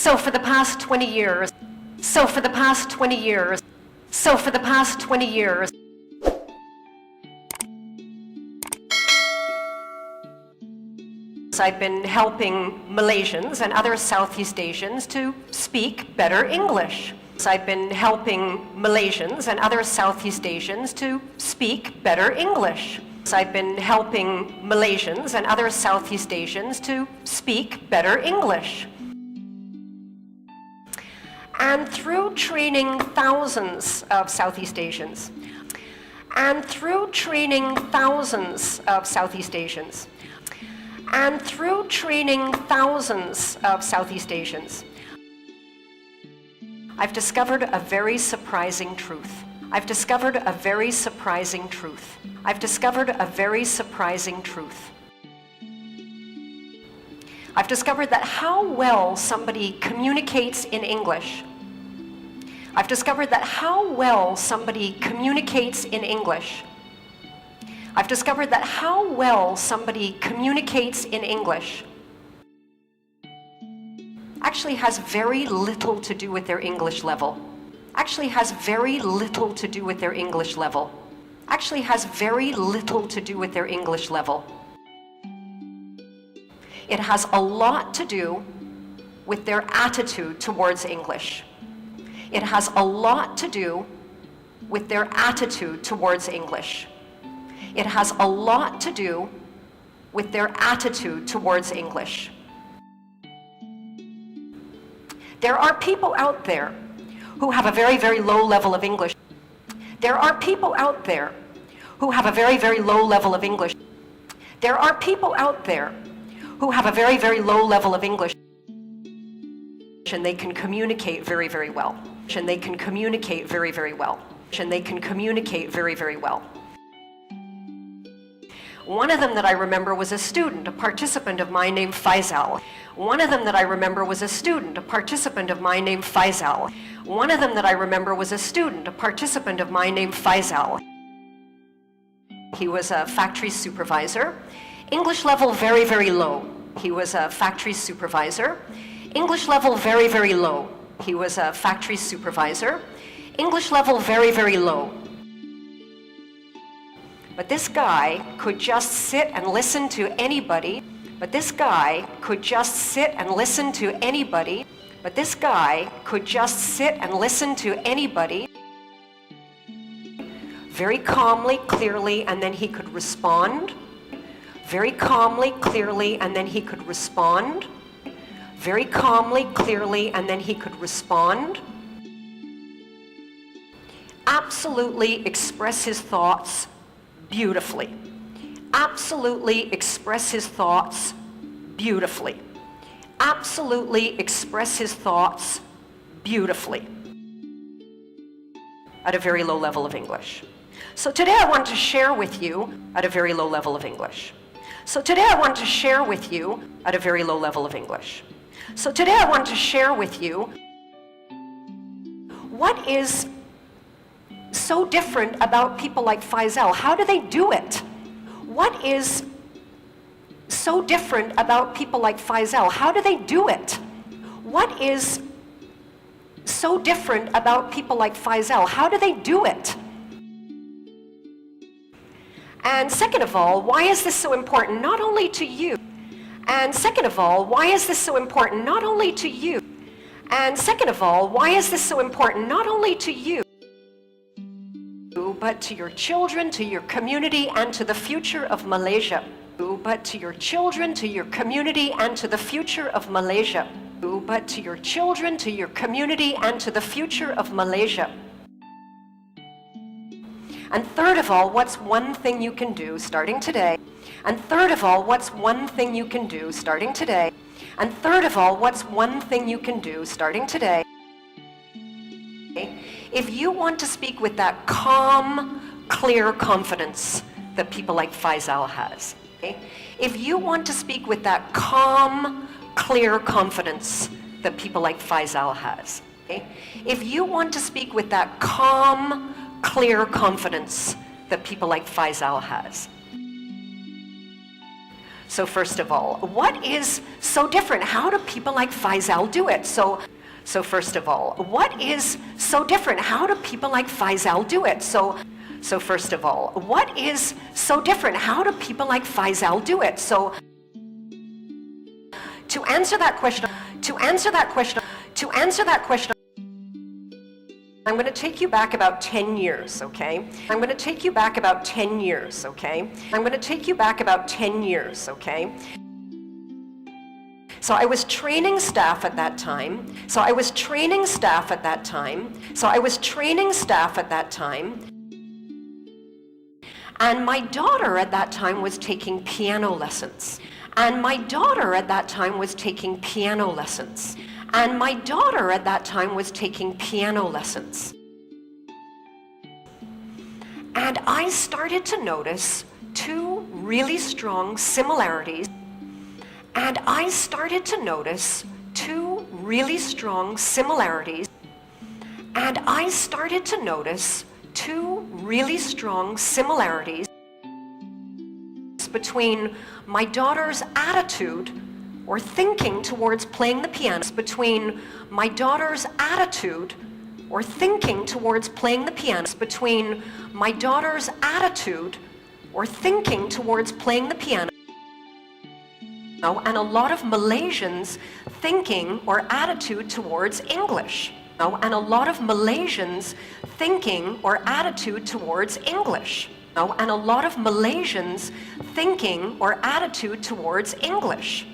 So for the past 20 years, so for the past 20 years, so for the past 20 years, I've been helping Malaysians and other Southeast Asians to speak better English. I've been helping Malaysians and other Southeast Asians to speak better English. I've been helping Malaysians and other Southeast Asians to speak better English. And through training thousands of Southeast Asians, and through training thousands of Southeast Asians, and through training thousands of Southeast Asians, I've discovered a very surprising truth. I've discovered a very surprising truth. I've discovered a very surprising truth. I've discovered that how well somebody communicates in English. I've discovered that how well somebody communicates in English. I've discovered that how well somebody communicates in English actually has very little to do with their English level. Actually has very little to do with their English level. Actually has very little to do with their English level. It has a lot to do with their attitude towards English. It has a lot to do with their attitude towards English. It has a lot to do with their attitude towards English. There are people out there who have a very, very low level of English. There are people out there who have a very, very low level of English. There are people out there who have a very, very low level of English, and they can communicate very, very well. And they can communicate very, very well. And they can communicate very, very well. One of them that I remember was a student, a participant of mine named Faisal. One of them that I remember was a student, a participant of mine named Faisal. One of them that I remember was a student, a participant of mine named Faisal. He was a factory supervisor. English level very, very low. He was a factory supervisor. English level very, very low. He was a factory supervisor. English level very, very low. But this guy could just sit and listen to anybody. But this guy could just sit and listen to anybody. But this guy could just sit and listen to anybody very calmly, clearly, and then he could respond. Very calmly, clearly, and then he could respond. Very calmly, clearly, and then he could respond. Absolutely express his thoughts beautifully. Absolutely express his thoughts beautifully. Absolutely express his thoughts beautifully at a very low level of English. So today I want to share with you at a very low level of English. So today I want to share with you at a very low level of English. So today I want to share with you what is so different about people like Faisal. How do they do it? What is so different about people like Faisal? How do they do it? What is so different about people like Faisal? How do they do it? And second of all, why is this so important not only to you? And second of all, why is this so important not only to you? And second of all, why is this so important not only to you, but to your children, to your community, and to the future of Malaysia? But to your children, to your community, and to the future of Malaysia. But to your children, to your community, and to the future of Malaysia. And third of all, what's one thing you can do starting today? And third of all, what's one thing you can do starting today? And third of all, what's one thing you can do starting today? If you want to speak with that calm, clear confidence that people like Faisal has, okay? If you want to speak with that calm, clear confidence that people like Faisal has, okay? If you want to speak with that calm, clear confidence that people like Faisal has. So first of all, what is so different? How do people like Faisal do it? So first of all, what is so different? How do people like Faisal do it? So first of all, what is so different? How do people like Faisal do it? So to answer that question, I'm going to take you back about 10 years, okay? I'm going to take you back about 10 years, okay? I'm going to take you back about 10 years, okay? So I was training staff at that time. And my daughter at that time was taking piano lessons. And my daughter at that time was taking piano lessons. And my daughter at that time was taking piano lessons. And I started to notice two really strong similarities. And I started to notice two really strong similarities. And I started to notice two really strong similarities between my daughter's attitude or thinking towards playing the piano, between my daughter's attitude or thinking towards playing the piano, between my daughter's attitude or thinking towards playing the piano, and a lot of Malaysians' thinking or attitude towards English. And a lot of Malaysians' thinking or attitude towards English. And a lot of Malaysians' thinking or attitude towards English.